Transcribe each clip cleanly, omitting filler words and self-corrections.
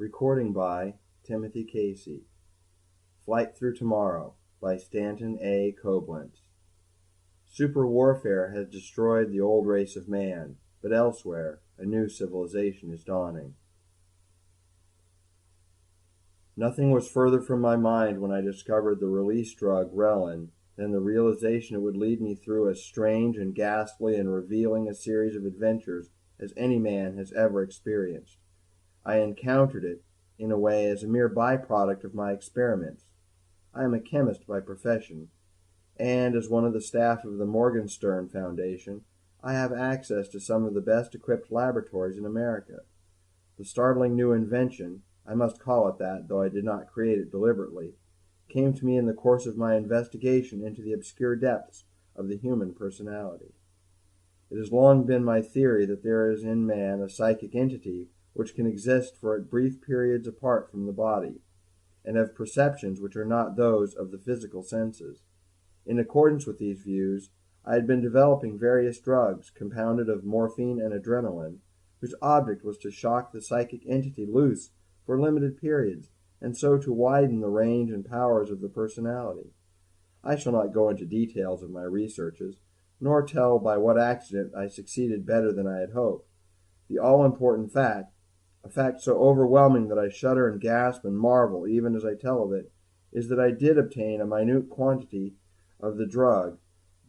Recording by Timothy Casey. Flight Through Tomorrow by Stanton A. Coblentz. Super warfare has destroyed the old race of man, but elsewhere a new civilization is dawning. Nothing was further from my mind when I discovered the release drug Relin than the realization it would lead me through as strange and ghastly and revealing a series of adventures as any man has ever experienced. I encountered it, in a way, as a mere byproduct of my experiments. I am a chemist by profession, and as one of the staff of the Morgenstern Foundation, I have access to some of the best equipped laboratories in America. The startling new invention, I must call it that, though I did not create it deliberately, came to me in the course of my investigation into the obscure depths of the human personality. It has long been my theory that there is in man a psychic entity which can exist for brief periods apart from the body, and have perceptions which are not those of the physical senses. In accordance with these views, I had been developing various drugs, compounded of morphine and adrenaline, whose object was to shock the psychic entity loose for limited periods, and so to widen the range and powers of the personality. I shall not go into details of my researches, nor tell by what accident I succeeded better than I had hoped. The all-important fact, a fact so overwhelming that I shudder and gasp and marvel even as I tell of it, is that I did obtain a minute quantity of the drug,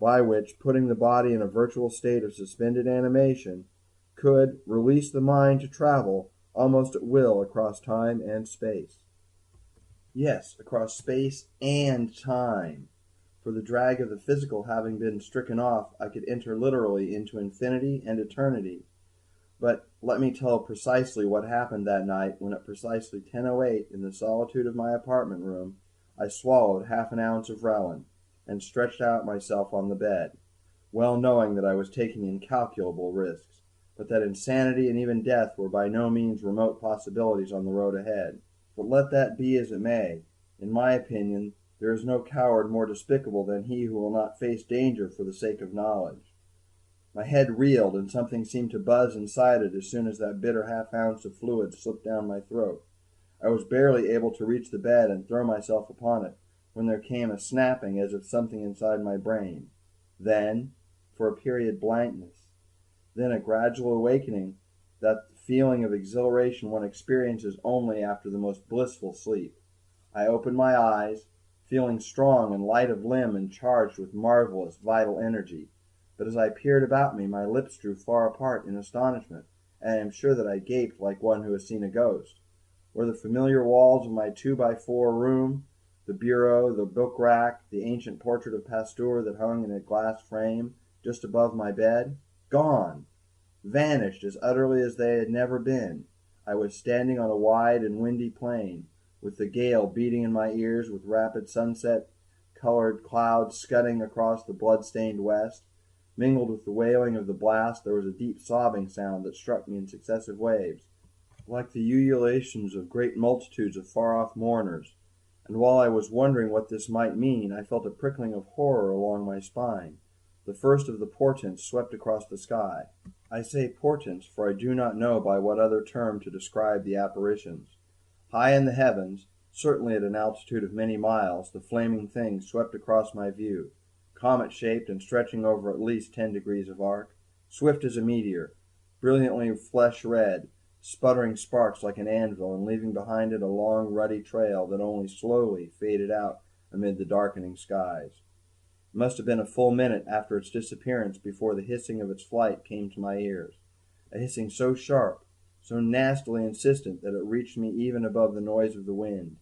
by which, putting the body in a virtual state of suspended animation, could release the mind to travel almost at will across time and space. Yes, across space and time. For the drag of the physical having been stricken off, I could enter literally into infinity and eternity. But let me tell precisely what happened that night when at precisely 10:08 in the solitude of my apartment room I swallowed half an ounce of Relin and stretched out myself on the bed, well knowing that I was taking incalculable risks, but that insanity and even death were by no means remote possibilities on the road ahead. But let that be as it may, in my opinion there is no coward more despicable than he who will not face danger for the sake of knowledge. My head reeled, and something seemed to buzz inside it as soon as that bitter half ounce of fluid slipped down my throat. I was barely able to reach the bed and throw myself upon it when there came a snapping as of something inside my brain. Then, for a period, blankness. Then a gradual awakening, that feeling of exhilaration one experiences only after the most blissful sleep. I opened my eyes, feeling strong and light of limb and charged with marvelous vital energy. But as I peered about me, my lips drew far apart in astonishment, and I am sure that I gaped like one who has seen a ghost. Were the familiar walls of my 2x4 room, the bureau, the book rack, the ancient portrait of Pasteur that hung in a glass frame just above my bed, gone, vanished as utterly as they had never been. I was standing on a wide and windy plain, with the gale beating in my ears, with rapid sunset-colored clouds scudding across the blood-stained west. Mingled with the wailing of the blast, there was a deep sobbing sound that struck me in successive waves, like the ululations of great multitudes of far-off mourners, and while I was wondering what this might mean, I felt a prickling of horror along my spine. The first of the portents swept across the sky. I say portents, for I do not know by what other term to describe the apparitions. High in the heavens, certainly at an altitude of many miles, the flaming thing swept across my view, comet-shaped and stretching over at least 10 degrees of arc, swift as a meteor, brilliantly flesh-red, sputtering sparks like an anvil, and leaving behind it a long ruddy trail that only slowly faded out amid the darkening skies. It must have been a full minute after its disappearance before the hissing of its flight came to my ears, a hissing so sharp, so nastily insistent that it reached me even above the noise of the wind.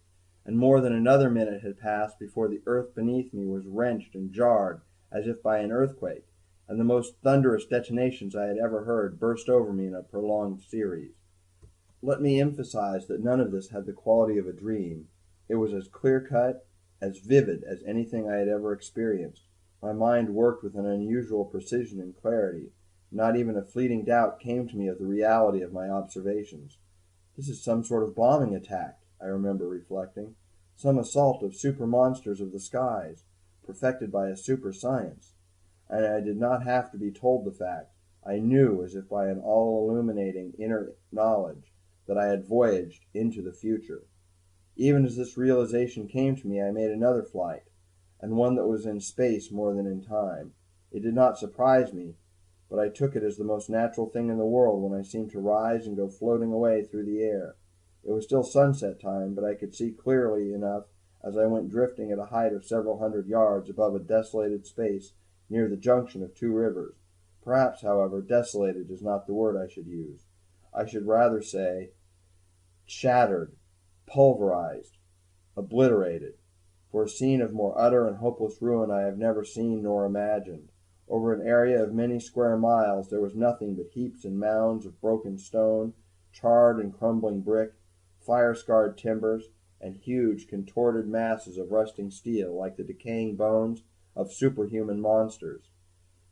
And more than another minute had passed before the earth beneath me was wrenched and jarred as if by an earthquake, and the most thunderous detonations I had ever heard burst over me in a prolonged series. Let me emphasize that none of this had the quality of a dream. It was as clear-cut, as vivid as anything I had ever experienced. My mind worked with an unusual precision and clarity. Not even a fleeting doubt came to me of the reality of my observations. This is some sort of bombing attack, I remember reflecting. Some assault of super monsters of the skies, perfected by a super science. And I did not have to be told the fact. I knew, as if by an all-illuminating inner knowledge, that I had voyaged into the future. Even as this realization came to me, I made another flight, and one that was in space more than in time. It did not surprise me, but I took it as the most natural thing in the world when I seemed to rise and go floating away through the air. It was still sunset time, but I could see clearly enough as I went drifting at a height of several hundred yards above a desolated space near the junction of two rivers. Perhaps, however, desolated is not the word I should use. I should rather say shattered, pulverized, obliterated. For a scene of more utter and hopeless ruin I have never seen nor imagined. Over an area of many square miles there was nothing but heaps and mounds of broken stone, charred and crumbling brick, fire-scarred timbers, and huge contorted masses of rusting steel, like the decaying bones of superhuman monsters.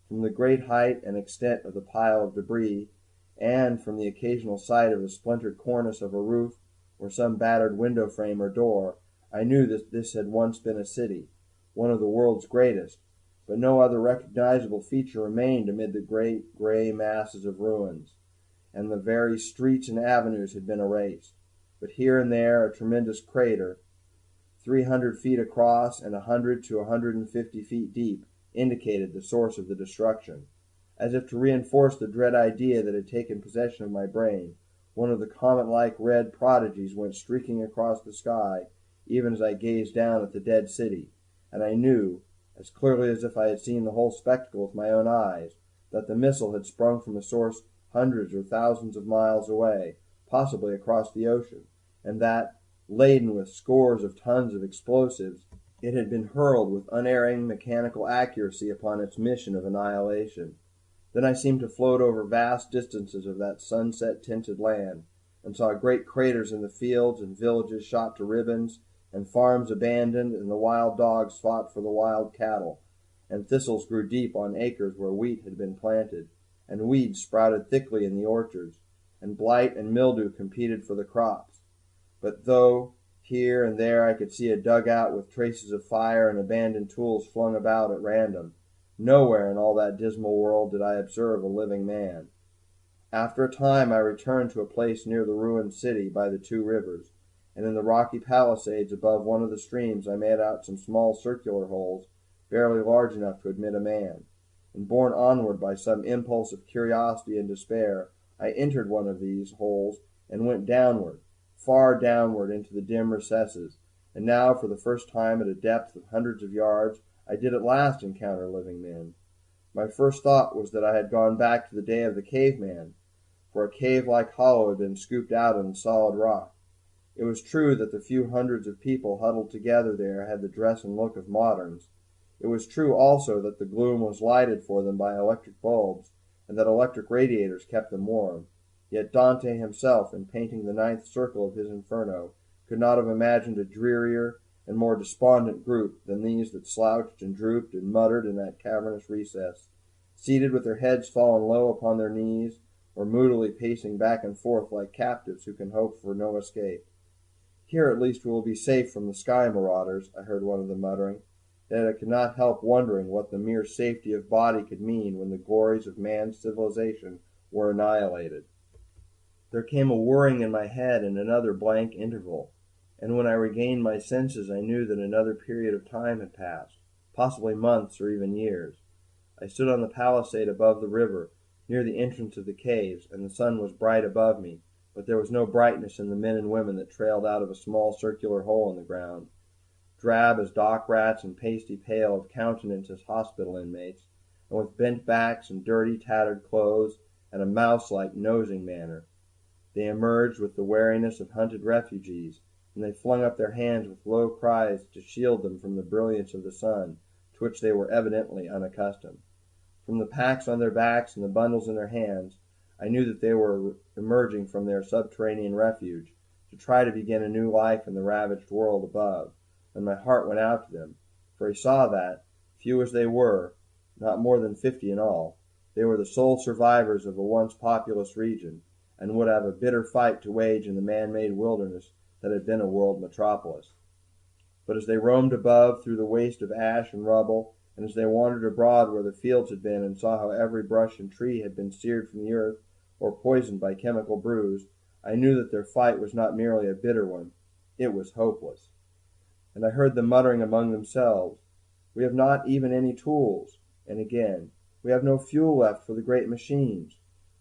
From the great height and extent of the pile of debris, and from the occasional sight of the splintered cornice of a roof or some battered window frame or door, I knew that this had once been a city, one of the world's greatest, but no other recognizable feature remained amid the great gray masses of ruins, and the very streets and avenues had been erased. But here and there a tremendous crater, 300 feet across and 100 to 150 feet deep, indicated the source of the destruction. As if to reinforce the dread idea that had taken possession of my brain, one of the comet-like red prodigies went streaking across the sky, even as I gazed down at the dead city, and I knew, as clearly as if I had seen the whole spectacle with my own eyes, that the missile had sprung from a source hundreds or thousands of miles away, possibly across the ocean, and that, laden with scores of tons of explosives, it had been hurled with unerring mechanical accuracy upon its mission of annihilation. Then I seemed to float over vast distances of that sunset-tinted land, and saw great craters in the fields, and villages shot to ribbons, and farms abandoned, and the wild dogs fought for the wild cattle, and thistles grew deep on acres where wheat had been planted, and weeds sprouted thickly in the orchards, and blight and mildew competed for the crops. But though here and there I could see a dugout with traces of fire and abandoned tools flung about at random, nowhere in all that dismal world did I observe a living man. After a time I returned to a place near the ruined city by the two rivers, and in the rocky palisades above one of the streams I made out some small circular holes, barely large enough to admit a man, and borne onward by some impulse of curiosity and despair, I entered one of these holes and went downward, far downward into the dim recesses, and now for the first time at a depth of hundreds of yards I did at last encounter living men. My first thought was that I had gone back to the day of the caveman, for a cave-like hollow had been scooped out in the solid rock. It was true that the few hundreds of people huddled together there had the dress and look of moderns. It was true also that the gloom was lighted for them by electric bulbs, and that electric radiators kept them warm. Yet Dante himself, in painting the ninth circle of his Inferno, could not have imagined a drearier and more despondent group than these that slouched and drooped and muttered in that cavernous recess, seated with their heads fallen low upon their knees, or moodily pacing back and forth like captives who can hope for no escape. "Here at least we will be safe from the sky marauders," I heard one of them muttering, yet I could not help wondering what the mere safety of body could mean when the glories of man's civilization were annihilated. There came a whirring in my head and another blank interval, and when I regained my senses I knew that another period of time had passed, possibly months or even years. I stood on the palisade above the river, near the entrance of the caves, and the sun was bright above me, but there was no brightness in the men and women that trailed out of a small circular hole in the ground, drab as dock rats and pasty pale of countenance as hospital inmates, and with bent backs and dirty, tattered clothes, and a mouse-like nosing manner. They emerged with the wariness of hunted refugees, and they flung up their hands with low cries to shield them from the brilliance of the sun, to which they were evidently unaccustomed. From the packs on their backs and the bundles in their hands, I knew that they were emerging from their subterranean refuge to try to begin a new life in the ravaged world above, and my heart went out to them, for I saw that, few as they were, not more than 50 in all, they were the sole survivors of a once populous region, and would have a bitter fight to wage in the man-made wilderness that had been a world metropolis. But as they roamed above through the waste of ash and rubble, and as they wandered abroad where the fields had been and saw how every bush and tree had been seared from the earth or poisoned by chemical brews, I knew that their fight was not merely a bitter one, it was hopeless. And I heard them muttering among themselves, "We have not even any tools." And again, "We have no fuel left for the great machines."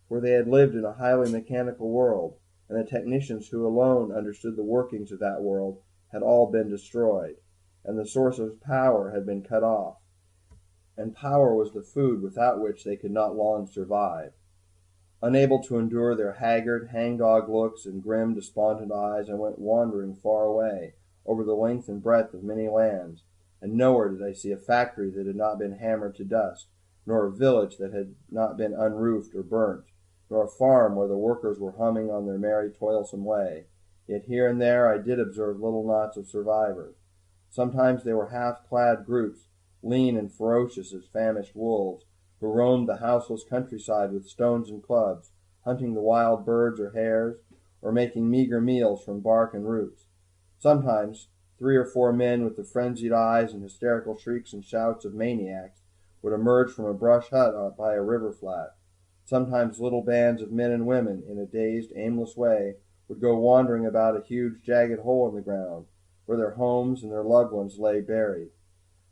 For they had lived in a highly mechanical world, and the technicians who alone understood the workings of that world had all been destroyed, and the source of power had been cut off. And power was the food without which they could not long survive. Unable to endure their haggard, hangdog looks and grim, despondent eyes, I went wandering far away, over the length and breadth of many lands, and nowhere did I see a factory that had not been hammered to dust, nor a village that had not been unroofed or burnt, nor a farm where the workers were humming on their merry, toilsome way. Yet here and there I did observe little knots of survivors. Sometimes they were half-clad groups, lean and ferocious as famished wolves, who roamed the houseless countryside with stones and clubs, hunting the wild birds or hares, or making meager meals from bark and roots. Sometimes 3 or 4 men with the frenzied eyes and hysterical shrieks and shouts of maniacs would emerge from a brush hut by a river flat. Sometimes little bands of men and women, in a dazed, aimless way, would go wandering about a huge, jagged hole in the ground, where their homes and their loved ones lay buried.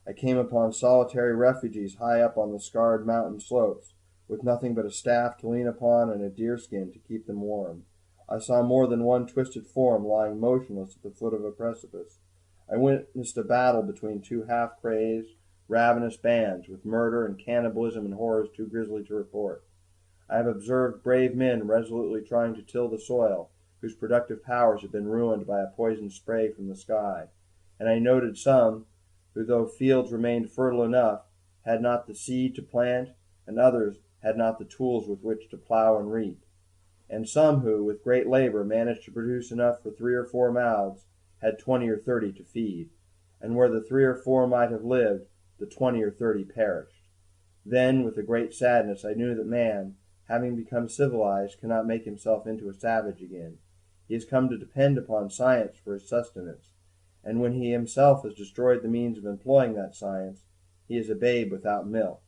I came upon solitary refugees high up on the scarred mountain slopes, with nothing but a staff to lean upon and a deerskin to keep them warm. I saw more than one twisted form lying motionless at the foot of a precipice. I witnessed a battle between 2 half-crazed, ravenous bands, with murder and cannibalism and horrors too grisly to report. I have observed brave men resolutely trying to till the soil, whose productive powers had been ruined by a poisoned spray from the sky, and I noted some who, though fields remained fertile enough, had not the seed to plant, and others had not the tools with which to plow and reap, and some who, with great labour, managed to produce enough for 3 or 4 mouths, had 20 or 30 to feed, and where the 3 or 4 might have lived, the 20 or 30 perished. Then, with a great sadness, I knew that man, having become civilized, cannot make himself into a savage again. He has come to depend upon science for his sustenance, and when he himself has destroyed the means of employing that science, he is a babe without milk,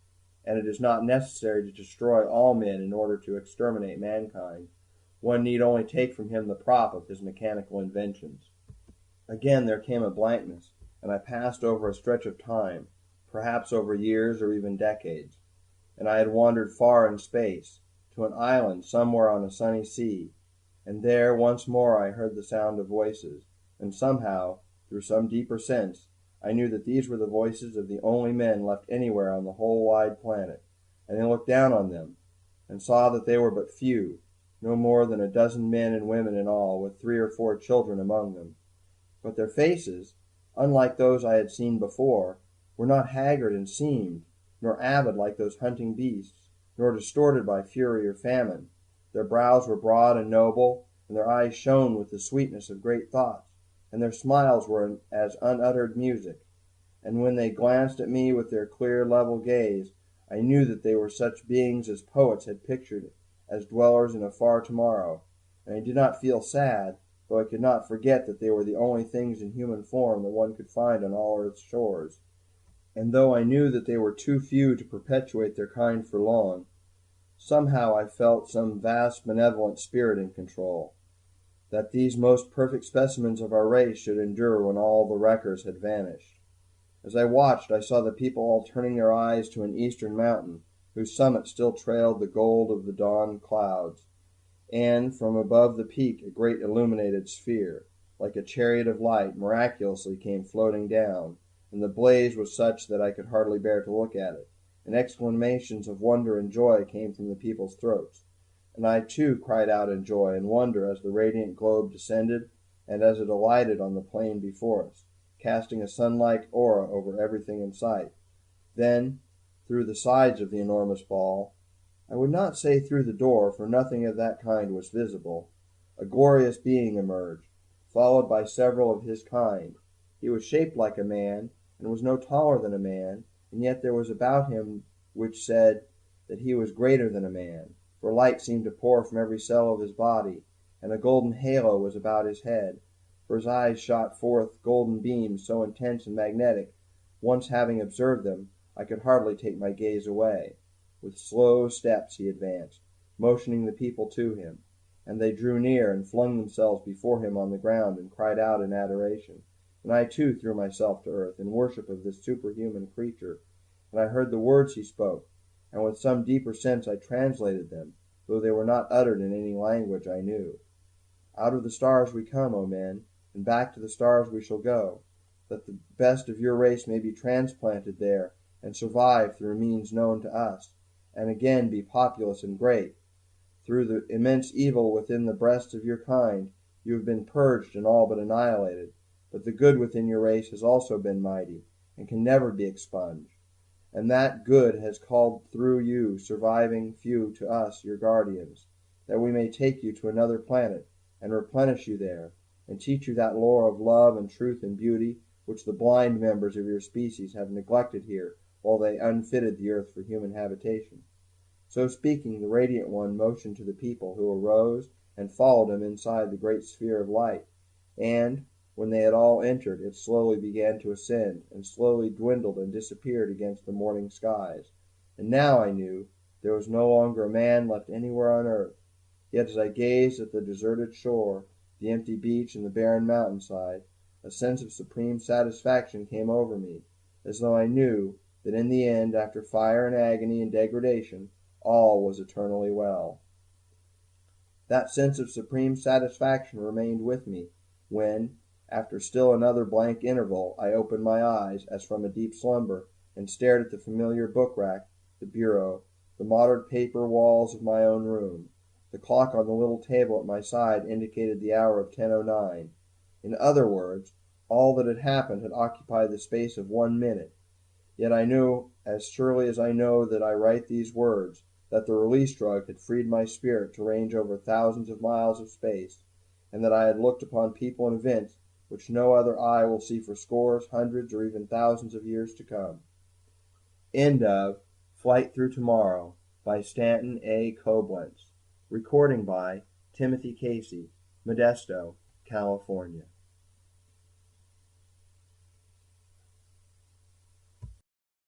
and it is not necessary to destroy all men in order to exterminate mankind. One need only take from him the prop of his mechanical inventions. Again there came a blankness, and I passed over a stretch of time, perhaps over years or even decades, and I had wandered far in space, to an island somewhere on a sunny sea, and there once more I heard the sound of voices, and somehow, through some deeper sense, I knew that these were the voices of the only men left anywhere on the whole wide planet, and I looked down on them, and saw that they were but few, no more than a dozen men and women in all, with 3 or 4 children among them. But their faces, unlike those I had seen before, were not haggard and seamed, nor avid like those hunting beasts, nor distorted by fury or famine. Their brows were broad and noble, and their eyes shone with the sweetness of great thoughts, and their smiles were as unuttered music. And when they glanced at me with their clear, level gaze, I knew that they were such beings as poets had pictured as dwellers in a far tomorrow, and I did not feel sad, though I could not forget that they were the only things in human form that one could find on all Earth's shores. And though I knew that they were too few to perpetuate their kind for long, somehow I felt some vast benevolent spirit in control, that these most perfect specimens of our race should endure when all the wreckers had vanished. As I watched, I saw the people all turning their eyes to an eastern mountain, whose summit still trailed the gold of the dawn clouds, and from above the peak a great illuminated sphere, like a chariot of light, miraculously came floating down, and the blaze was such that I could hardly bear to look at it, and exclamations of wonder and joy came from the people's throats. And I too cried out in joy and wonder as the radiant globe descended, and as it alighted on the plain before us, casting a sun-like aura over everything in sight. Then, through the sides of the enormous ball, I would not say through the door, for nothing of that kind was visible, a glorious being emerged, followed by several of his kind. He was shaped like a man, and was no taller than a man, and yet there was about him which said that he was greater than a man, for light seemed to pour from every cell of his body, and a golden halo was about his head, for his eyes shot forth golden beams so intense and magnetic, once having observed them, I could hardly take my gaze away. With slow steps he advanced, motioning the people to him, and they drew near and flung themselves before him on the ground and cried out in adoration. And I too threw myself to earth in worship of this superhuman creature, and I heard the words he spoke, and with some deeper sense I translated them, though they were not uttered in any language I knew. Out of the stars we come, O men, and back to the stars we shall go, that the best of your race may be transplanted there and survive through means known to us, and again be populous and great. Through the immense evil within the breasts of your kind, you have been purged and all but annihilated, but the good within your race has also been mighty, and can never be expunged. And that good has called through you surviving few to us, your guardians, that we may take you to another planet, and replenish you there, and teach you that lore of love and truth and beauty which the blind members of your species have neglected here while they unfitted the earth for human habitation. So speaking, the Radiant One motioned to the people, who arose and followed him inside the great sphere of light, and when they had all entered, it slowly began to ascend, and slowly dwindled and disappeared against the morning skies. And now I knew there was no longer a man left anywhere on earth. Yet as I gazed at the deserted shore, the empty beach, and the barren mountainside, a sense of supreme satisfaction came over me, as though I knew that in the end, after fire and agony and degradation, all was eternally well. That sense of supreme satisfaction remained with me when, after still another blank interval, I opened my eyes, as from a deep slumber, and stared at the familiar book rack, the bureau, the mottled paper walls of my own room. The clock on the little table at my side indicated the hour of 10:09. In other words, all that had happened had occupied the space of 1 minute. Yet I knew, as surely as I know that I write these words, that the release drug had freed my spirit to range over thousands of miles of space, and that I had looked upon people and events which no other eye will see for scores, hundreds, or even thousands of years to come. End of Flight Through Tomorrow by Stanton A. Coblentz. Recording by Timothy Casey, Modesto, California.